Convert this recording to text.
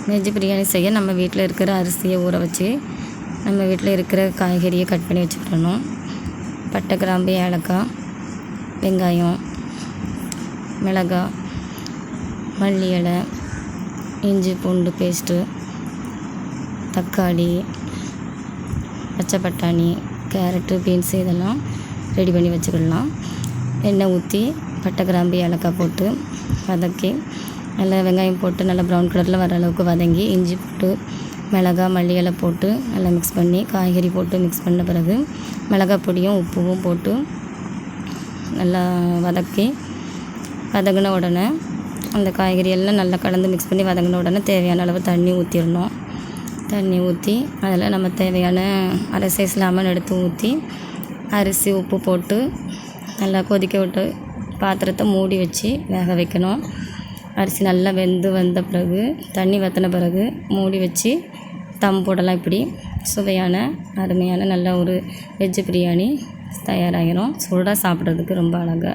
Veg biryani செய்ய நம்ம வீட்டில் இருக்கிற அரிசியை ஊற வச்சு நம்ம வீட்டில் இருக்கிற காய்கறியை கட் பண்ணி வச்சுக்கிடணும். பட்டை, கிராம்பு, ஏலக்காய், வெங்காயம், மிளகாய், மல்லி இலை, இஞ்சி பூண்டு பேஸ்ட்டு, தக்காளி, பச்சை பட்டாணி, கேரட்டு, பீன்ஸு இதெல்லாம் ரெடி பண்ணி வச்சுக்கிடலாம். எண்ணெய் ஊற்றி பட்டை, கிராம்பு, ஏலக்காய் போட்டு வதக்கி நல்லா வெங்காயம் போட்டு நல்லா ப்ரௌன் கலரில் வர அளவுக்கு வதங்கி இஞ்சி போட்டு மிளகாய், மல்லி இலை போட்டு நல்லா மிக்ஸ் பண்ணி காய்கறி போட்டு மிக்ஸ் பண்ண பிறகு மிளகாய் பொடியும் உப்பும் போட்டு நல்லா வதங்கின உடனே அந்த காய்கறி எல்லாம் நல்லா கலந்து மிக்ஸ் பண்ணி வதங்கின உடனே தேவையான அளவு தண்ணி ஊற்றிடணும். தண்ணி ஊற்றி அதில் நம்ம தேவையான அரை சைஸ் லெமன் எடுத்து ஊற்றி அரிசி உப்பு போட்டு நல்லா கொதிக்க விட்டு பாத்திரத்தை மூடி வச்சு வேக வைக்கணும். அரிசி நல்லா வெந்து வந்த பிறகு தண்ணி வற்றின பிறகு மூடி வச்சு தம் போடலாம். இப்படி சுவையான அருமையான நல்ல ஒரு வெஜ் பிரியாணி தயாராகிடும். சூடாக சாப்பிட்றதுக்கு ரொம்ப அழகாக